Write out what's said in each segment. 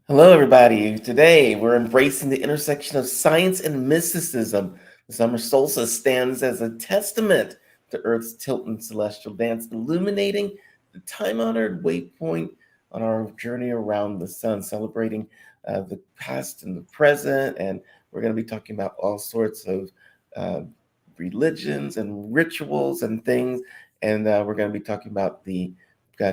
Hello, everybody. Today, we're embracing the intersection of science and mysticism. The summer solstice stands as a testament to Earth's tilt and celestial dance, illuminating the time honored waypoint on our journey around the sun, celebrating the past and the present. And we're going to be talking about all sorts of uh, religions and rituals and things. And we're going to be talking about the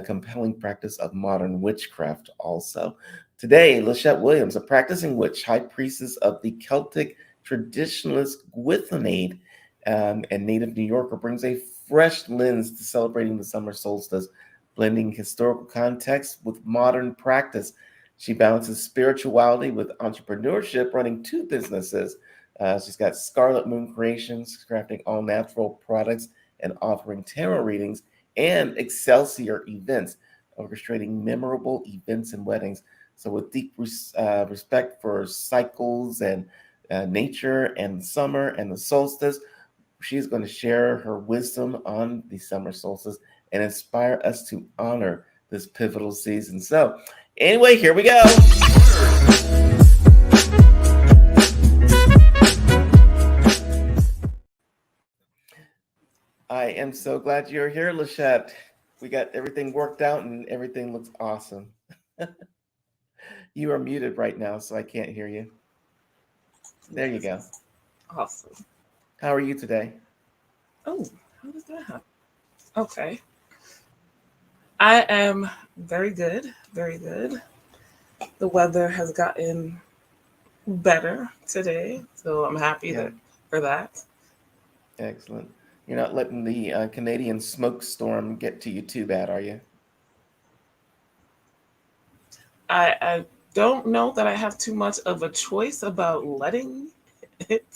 compelling practice of modern witchcraft also. Today, Lashette Williams, a practicing witch, high priestess of the Celtic Traditionalist Gwyddonaid, and native New Yorker, brings a fresh lens to celebrating the summer solstice, blending historical context with modern practice. She balances spirituality with entrepreneurship, running two businesses. She's got Scarlet Moon Creations, crafting all natural products and offering tarot readings, and Excelsior Events, orchestrating memorable events and weddings. So, with deep respect for cycles and nature and summer and the solstice, she's going to share her wisdom on the summer solstice and inspire us to honor this pivotal season. So, anyway, here we go. I am so glad you're here, Lashette. We got everything worked out and everything looks awesome. You are muted right now, so I can't hear you. There you go. Yes. Awesome. How are you today? Oh, how does that happen? Okay. I am very good. Very good. The weather has gotten better today, so I'm happy Yeah, for that. excellent. You're not letting the Canadian smoke storm get to you too bad, are you? I don't know that I have too much of a choice about letting it,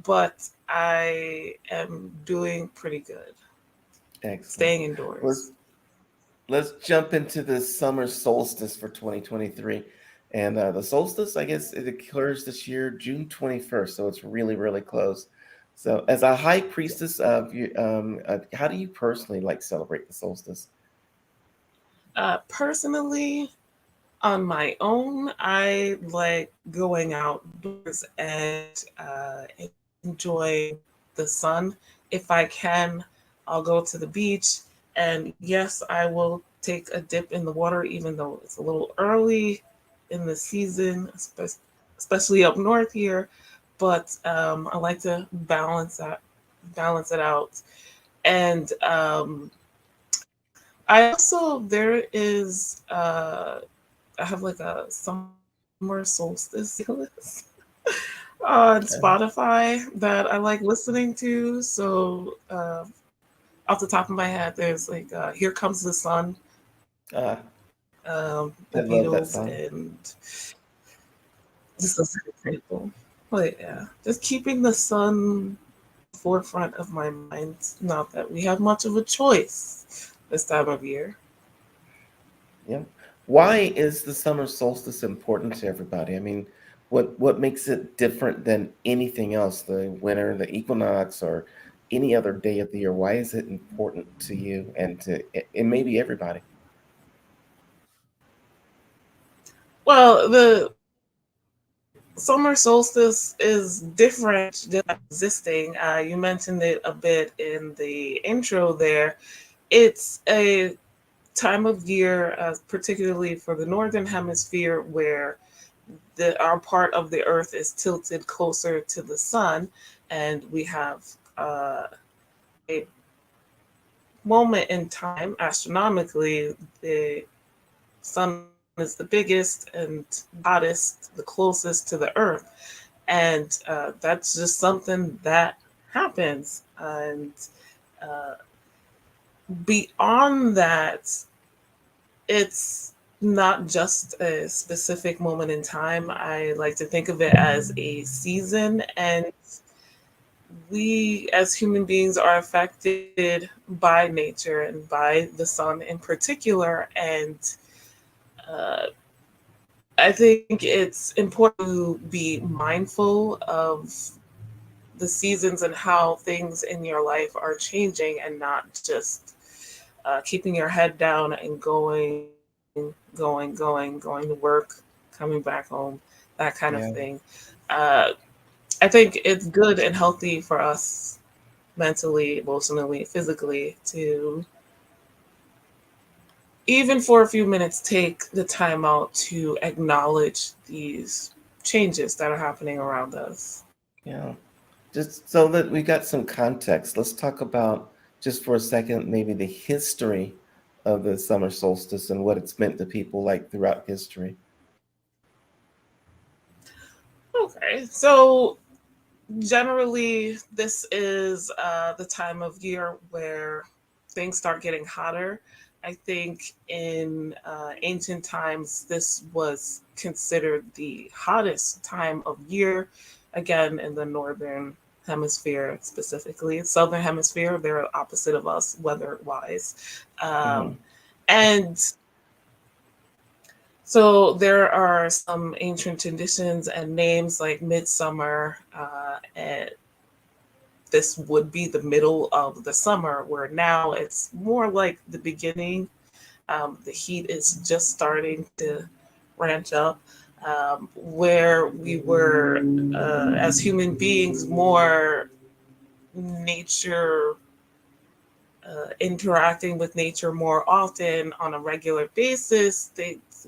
but I am doing pretty good. Excellent. Staying Let's indoors. let's jump into the summer solstice for 2023. And the solstice, I guess, it occurs this year, June 21st. So it's really, really close. So, as a high priestess of you, how do you personally like celebrate the solstice? Personally, on my own, I like going outdoors and enjoy the sun. If I can, I'll go to the beach. And yes, I will take a dip in the water, even though it's a little early in the season, especially up north here. But I like to balance it out. And I also there is I have like a summer solstice playlist on Okay. Spotify that I like listening to. So off the top of my head, there's like "Here Comes the Sun," Uh, the I love that Beatles, song. and just as an example. But yeah, just keeping the sun forefront of my mind. Not that we have much of a choice this time of year. Yeah. Why is the summer solstice important to everybody? I mean, what makes it different than anything else? The winter, the equinox, or any other day of the year? Why is it important to you and to and maybe everybody? Well, the summer solstice is different than existing. You mentioned it a bit in the intro there. It's a time of year, particularly for the northern hemisphere, where our part of the earth is tilted closer to the sun, and we have uh, a moment in time astronomically. The sun is the biggest and hottest, the closest to the earth, and that's just something that happens. And uh, beyond that, it's not just a specific moment in time. I like to think of it as a season, and we as human beings are affected by nature and by the sun in particular. And uh, I think it's important to be mindful of the seasons and how things in your life are changing, and not just keeping your head down and going to work, coming back home, that kind of Yeah. thing. Uh, I think it's good and healthy for us mentally, emotionally, physically to, even for a few minutes, take the time out to acknowledge these changes that are happening around us. Yeah. Just so that we got some context, let's talk about just for a second maybe the history of the summer solstice and what it's meant to people like throughout history. Okay, so generally, this is the time of year where things start getting hotter. I think in ancient times, this was considered the hottest time of year. Again, in the northern hemisphere specifically, southern hemisphere, they're opposite of us weather-wise, Hmm. and so there are some ancient traditions and names like midsummer, and this would be the middle of the summer, where now it's more like the beginning. The heat is just starting to ranch up, where we were, as human beings, more nature, interacting with nature more often on a regular basis.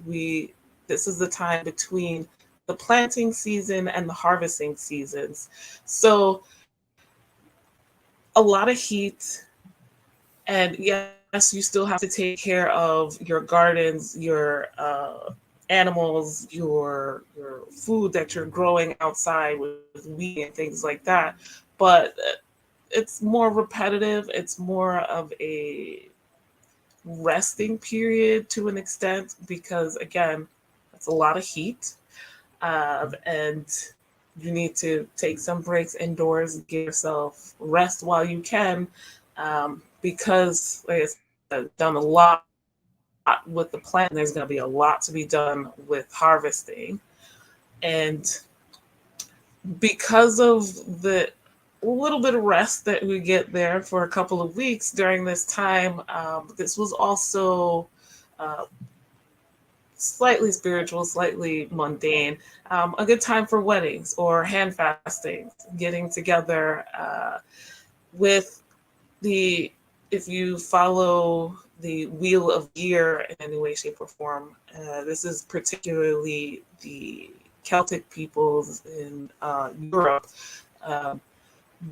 We This is the time between the planting season and the harvesting seasons. So a lot of heat, and yes, you still have to take care of your gardens, your animals, your food that you're growing outside with weeding and things like that. But it's more repetitive. It's more of a resting period to an extent because, again, that's a lot of heat, and you need to take some breaks indoors, give yourself rest while you can, because, like I said, done a lot with the plant. There's going to be a lot to be done with harvesting, and because of the little bit of rest that we get there for a couple of weeks during this time, this was also uh, slightly spiritual, slightly mundane, a good time for weddings or hand fastings, getting together with the, if you follow the wheel of year in any way, shape, or form, this is particularly the Celtic peoples in Europe. Um,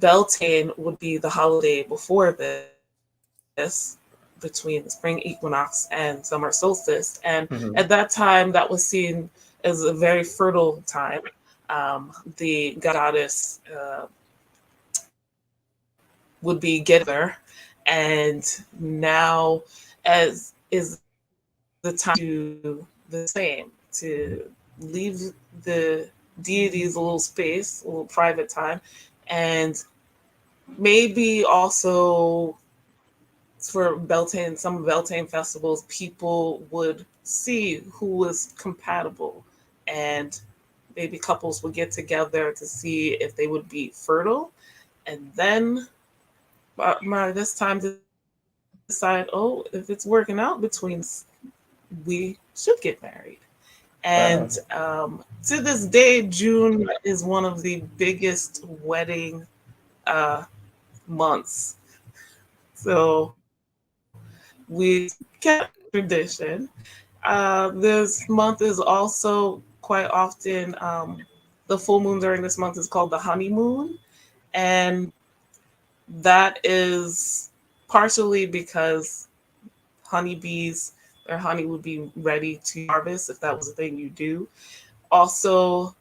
Beltane would be the holiday before this, between the spring equinox and summer solstice. And at that Hmm. time, that was seen as a very fertile time. The goddess would be getting together, and now as is the time to the same, to leave the deities a little space, a little private time, and maybe also for Beltane, some Beltane festivals, people would see who was compatible, and maybe couples would get together to see if they would be fertile, and then by this time decide, oh, if it's working out between us, we should get married. And Wow. to this day, June is one of the biggest wedding uh, months. So we kept tradition. This month is also quite often, the full moon during this month is called the honeymoon. And that is partially because honeybees, their honey would be ready to harvest if that was a thing you do. Also,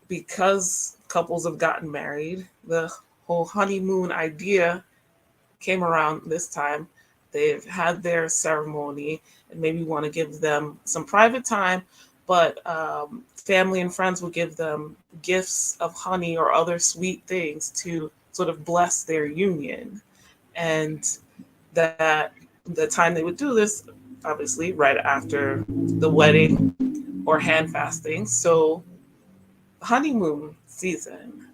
because couples have gotten married, the whole honeymoon idea came around this time. They've had their ceremony and maybe want to give them some private time, but family and friends will give them gifts of honey or other sweet things to sort of bless their union. And that the time they would do this, obviously, right after the wedding or hand fasting. So, honeymoon season.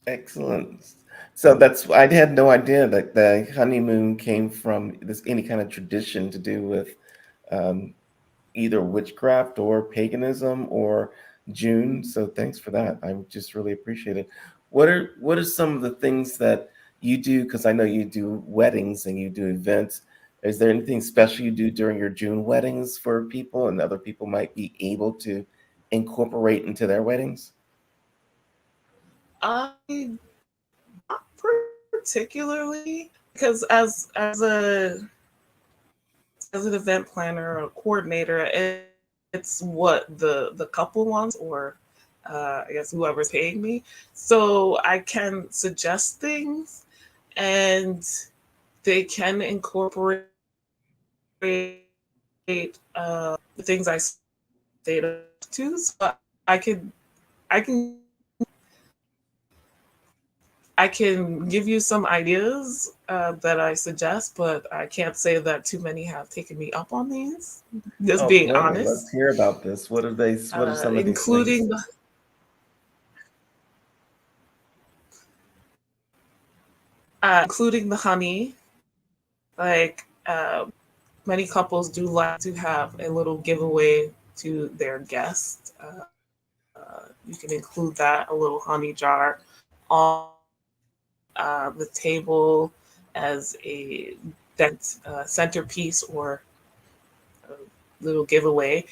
Excellent. So that's I had no idea that the honeymoon came from this any kind of tradition to do with um, either witchcraft or paganism or June. So thanks for that. I just really appreciate it. What are some of the things that you do? Because I know you do weddings and you do events. Is there anything special you do during your June weddings for people and other people might be able to incorporate into their weddings? I not particularly, because as an event planner or coordinator, it's what the couple wants, or I guess whoever's paying me. So I can suggest things, and they can incorporate the things I say to. So I could I can I can give you some ideas that I suggest, but I can't say that too many have taken me up on these. Just Oh, being well, let's honest, hear about this. What are they? What are some of these things? including including the honey. Like many couples do like to have a little giveaway to their guests. You can include that, a little honey jar, on the table as a centerpiece or a little giveaway.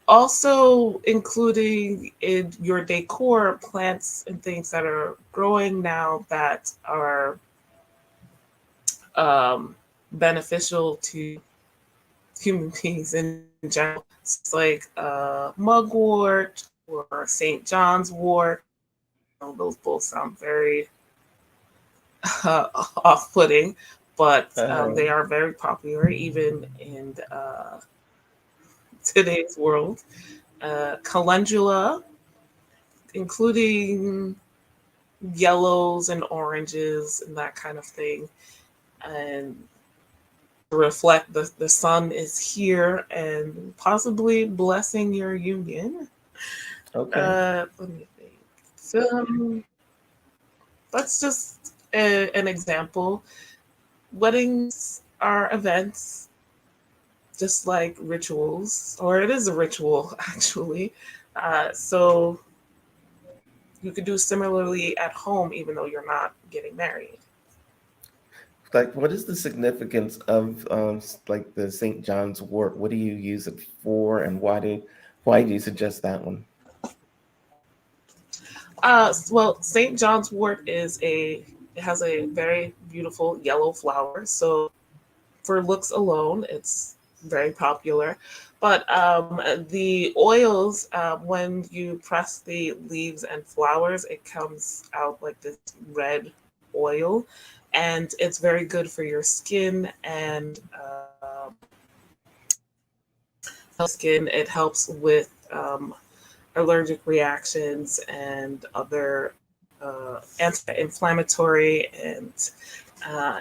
Also, including in your decor plants and things that are growing now that are um, beneficial to human beings in general. It's like mugwort or St. John's wort. Those both sound very off-putting, but they Um, are very popular even in today's world. Calendula, including yellows and oranges and that kind of thing, and to reflect the sun is here and possibly blessing your union. okay. Let me think. So, that's just an example. Weddings are events, just like rituals, or it is a ritual actually. So you could do similarly at home, even though you're not getting married. Like, what is the significance of like the St. John's wort? What do you use it for, and why do you suggest that one? Well, St. John's wort it has a very beautiful yellow flower. So for looks alone, it's very popular. But the oils, when you press the leaves and flowers, it comes out like this red oil, and it's very good for your skin and skin. It helps with allergic reactions and other anti-inflammatory and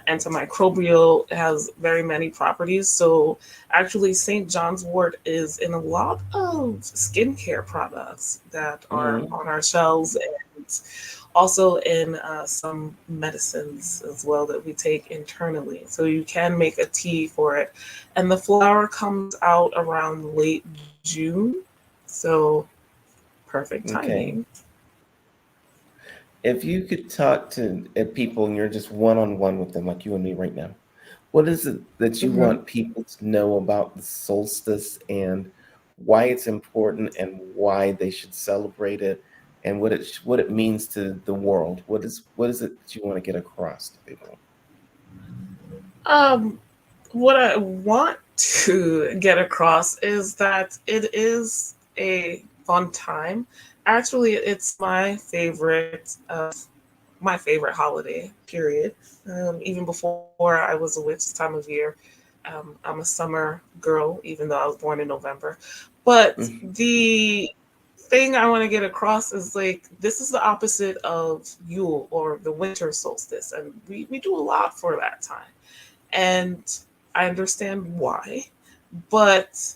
antimicrobial. It has very many properties. So actually, St. John's wort is in a lot of skincare products that are Hmm. on our shelves, and also in some medicines as well that we take internally. So you can make a tea for it. And the flower comes out around late June. So perfect Okay. timing. If you could talk to people and you're just one on one with them, like you and me right now, what is it that you Hmm. want people to know about the solstice and why it's important and why they should celebrate it and what it means to the world? What is it that you want to get across to people? Um, what I want to get across is that it is a fun time. Actually, it's my favorite holiday. Period. Even before I was a witch this time of year, I'm a summer girl, even though I was born in November. But Mhm. the thing I want to get across is like this is the opposite of Yule or the winter solstice, and we do a lot for that time, and I understand why, but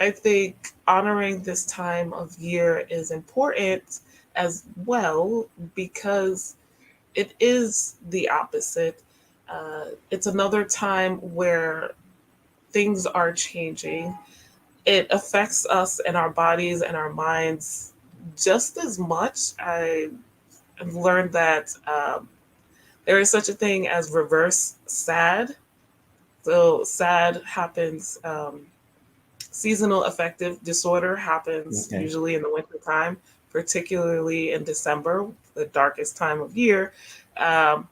I think honoring this time of year is important as well because it is the opposite. It's another time where things are changing. it affects us and our bodies and our minds just as much. I have learned that there is such a thing as reverse sad. So sad happens. Seasonal affective disorder happens Okay. usually in the wintertime, particularly in December, the darkest time of year, um,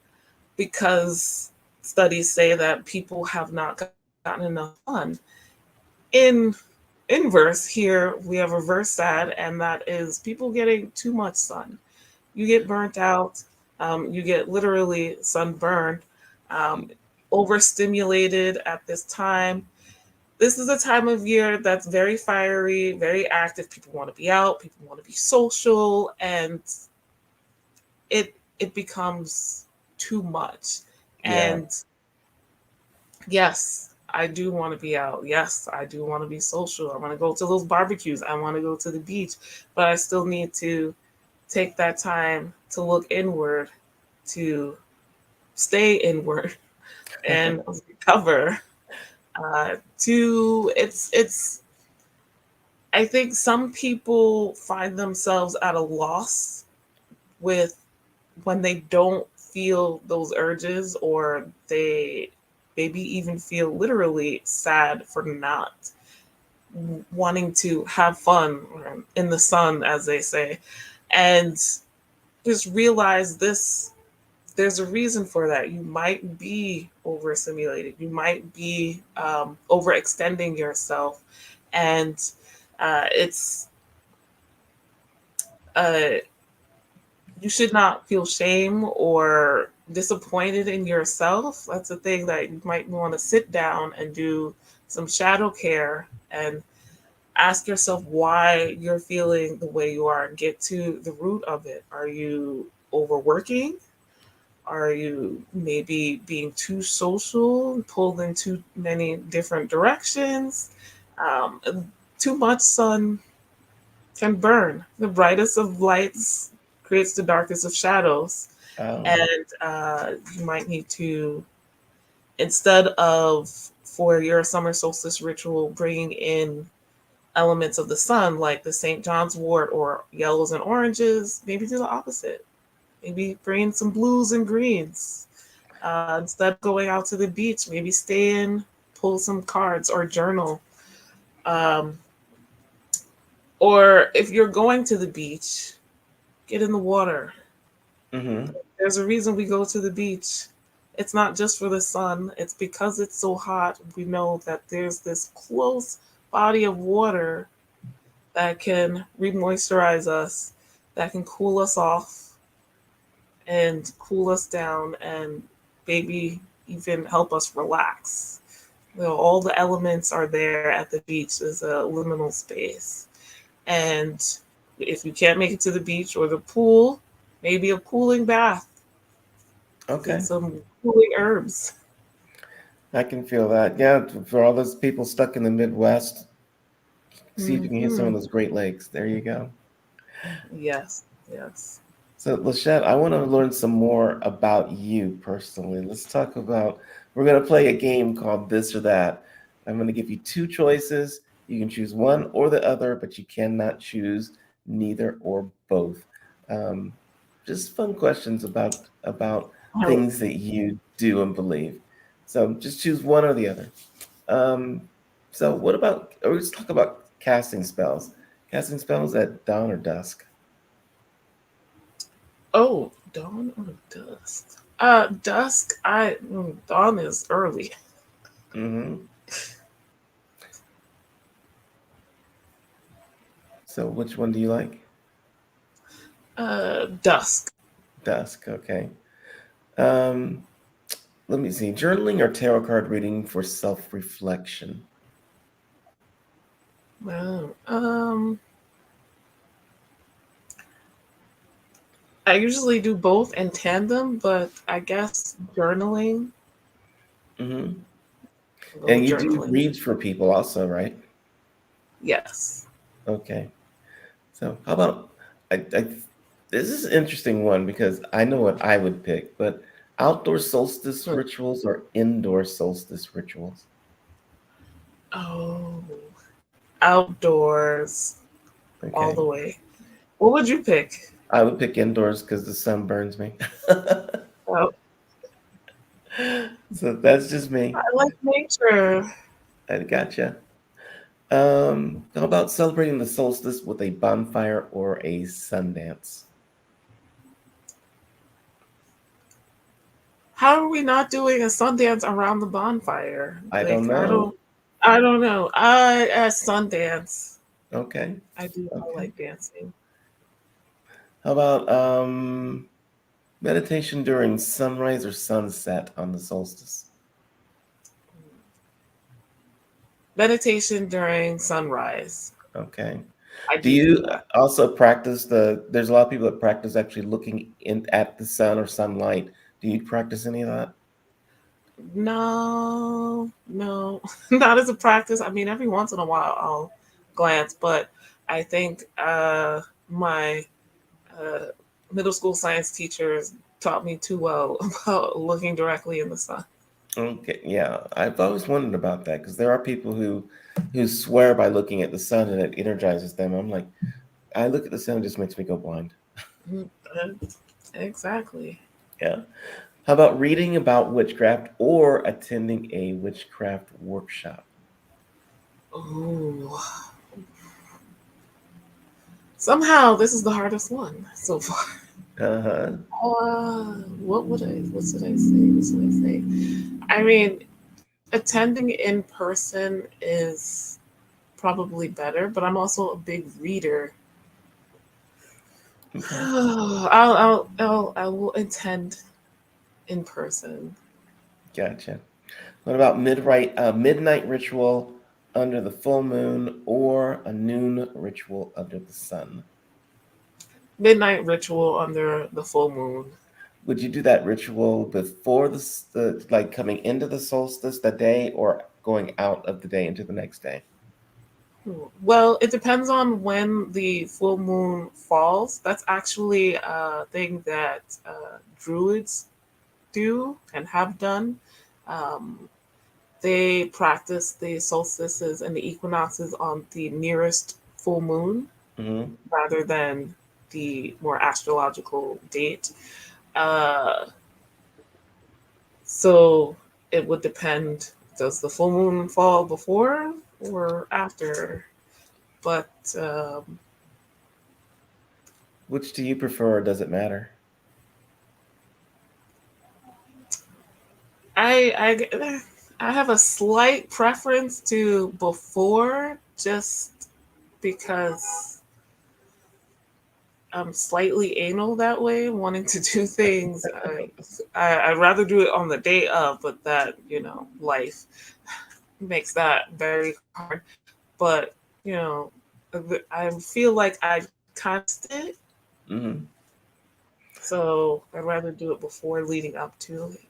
because studies say that people have not gotten enough sun. In inverse, here we have reverse sad, and that is people getting too much sun. You get burnt out, you get literally sunburned, um, overstimulated at this time. This is a time of year that's very fiery, very active. People want to be out, people want to be social, and it becomes too much. Yeah. And yes, I do want to be out. Yes, I do want to be social. I want to go to those barbecues. I want to go to the beach, but I still need to take that time to look inward, to stay inward and recover. To it's I think some people find themselves at a loss with when they don't feel those urges, or they maybe even feel literally sad for not wanting to have fun in the sun, as they say, and just realize this. There's a reason for that. You might be overstimulated. You might be overextending yourself, and it's uh, you should not feel shame or disappointed in yourself. That's a thing that you might want to sit down and do some shadow care and ask yourself why you're feeling the way you are and get to the root of it. Are you overworking? Are you maybe being too social, pulled in too many different directions? Too much sun can burn. The brightest of lights creates the darkest of shadows. Oh. And you might need to, instead of for your summer solstice ritual, bringing in elements of the sun like the St. John's wort or yellows and oranges, maybe do the opposite. Maybe bring in some blues and greens. Instead of going out to the beach, maybe stay in, pull some cards or journal. Um, or if you're going to the beach, get in the water. Mm-hmm. There's a reason we go to the beach. It's not just for the sun, it's because it's so hot. We know that there's this close body of water that can re-moisturize us, that can cool us off and cool us down, and maybe even help us relax. All the elements are there at the beach. There's a liminal space. And if you can't make it to the beach or the pool, maybe a cooling bath. Get Okay. some cooling herbs. I can feel that. Yeah, for all those people stuck in the Midwest, see if you can hit some Hmm. of those Great Lakes. There you go. Yes, yes. So, Lashette, I want to learn some more about you personally. Let's talk about, we're going to play a game called This or That. I'm going to give you two choices. You can choose one or the other, but you cannot choose neither or both. Um, just fun questions about Oh, things that you do and believe. So just choose one or the other. Um, so what about, or let's talk about casting spells. Casting spells at dawn or dusk. oh, dawn or dusk? Dusk. Dawn is early. Hmm. So which one do you like? Dusk. Dusk, okay. Um, let me see. Journaling or tarot card reading for self-reflection? Wow. I usually do both in tandem, but I guess journaling. Hmm. I'll go And with you do journaling. reads for people also, right? Yes. Okay. So how about this is an interesting one because I know what I would pick, but outdoor solstice Hmm. rituals or indoor solstice rituals? Oh. outdoors all Okay. the way. What would you pick? I would pick indoors because the sun burns me. Oh, So that's just me. I like nature. I gotcha. How about celebrating the solstice with a bonfire or a sun dance? How are we not doing a Sundance around the bonfire? I don't Like know. I don't know. I at Sundance. Okay. I Okay. like dancing. How about meditation during sunrise or sunset on the solstice? Meditation during sunrise. Okay. I Do do you that. also practice there's a lot of people that practice actually looking in at the sun or sunlight. Do you practice any of that? No, no, not as a practice. I mean, every once in a while I'll glance, but I think my uh, middle school science teachers taught me too well about looking directly in the sun. Okay, yeah. I've always wondered about that because there are people who swear by looking at the sun and it energizes them. I'm like, I look at the sun, it just makes me go blind. Mm, uh, exactly. Yeah. How about reading about witchcraft or attending a witchcraft workshop? Ooh. Somehow this is the hardest one so far. Uh-huh. What should I say? What should I say? I mean, attending in person is probably better, but I'm also a big reader. Okay. I will attend in person. Gotcha. What about midnight ritual under the full moon or a noon ritual under the sun? Midnight ritual under the full moon. Would you do that ritual before the like coming into the solstice that day or going out of the day into the next day? Well, it depends on when the full moon falls. That's actually a thing that druids do and have done. Um, they practice the solstices and the equinoxes on the nearest full moon Hmm. rather than the more astrological date. Uh, so it would depend, does the full moon fall before or after? But Which do you prefer or does it matter? I I have a slight preference to before, just because I'm slightly anal that way, wanting to do things. I'd rather do it on the day of, but that, life makes that very hard. But, you know, I feel like I kind of it, Hmm. so I'd rather do it before leading up to it.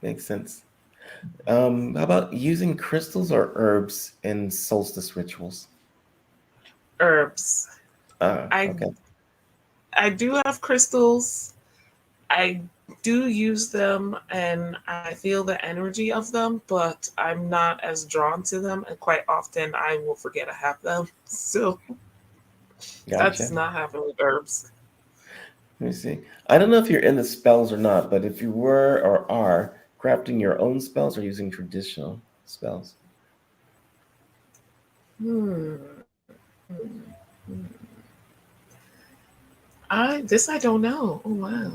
Makes sense. How about using crystals or herbs in solstice rituals? Herbs. Ah, I okay. I do have crystals. I do use them and I feel the energy of them, but I'm not as drawn to them. And quite often I will forget I have them. So that does Gotcha. not happen with herbs. Let me see. I don't know if you're into spells or not, but if you were or are crafting your own spells or using traditional spells. Hmm. Hmm. Hmm. I don't know. Oh wow.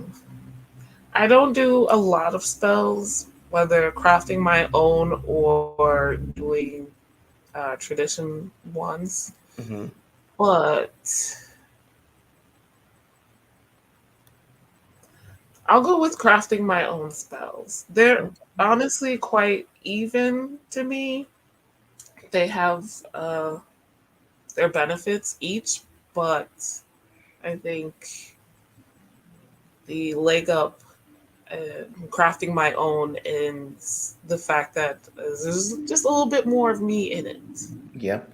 I don't do a lot of spells, whether crafting my own or doing tradition ones. Hmm. But I'll go with crafting my own spells. They're honestly quite even to me. They have their benefits each, but I think the leg up crafting my own and the fact that there's just a little bit more of me in it. Yep.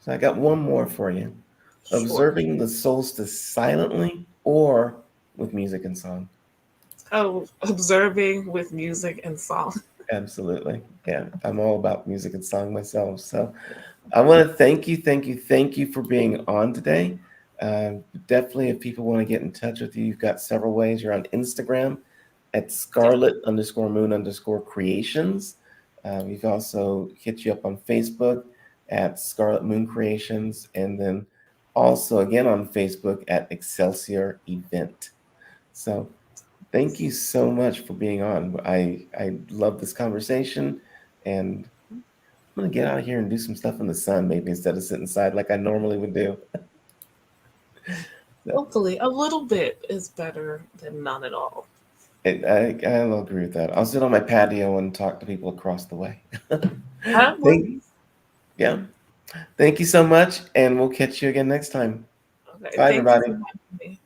So I got one more for you. Sure. Observing the solstice silently or with music and song. Oh, observing with music and song. Absolutely. Yeah, I'm all about music and song myself. So I want to thank you for being on today. Definitely, if people want to get in touch with you, you've got several ways. You're on Instagram at Yeah. Scarlet_Moon_Creations. We've also hit you up on Facebook at Scarlet Moon Creations, and then also again on Facebook at Excelsior Event. So thank you so much for being on. I love this conversation, and I'm gonna get out of here and do some stuff in the sun, maybe instead of sit inside like I normally would do. So, Hopefully, a little bit is better than none at all. I'll agree with that. I'll sit on my patio and talk to people across the way. That Thank, works. yeah. Thank you so much, and we'll catch you again next time. Okay, Bye, thank you everybody. for having me.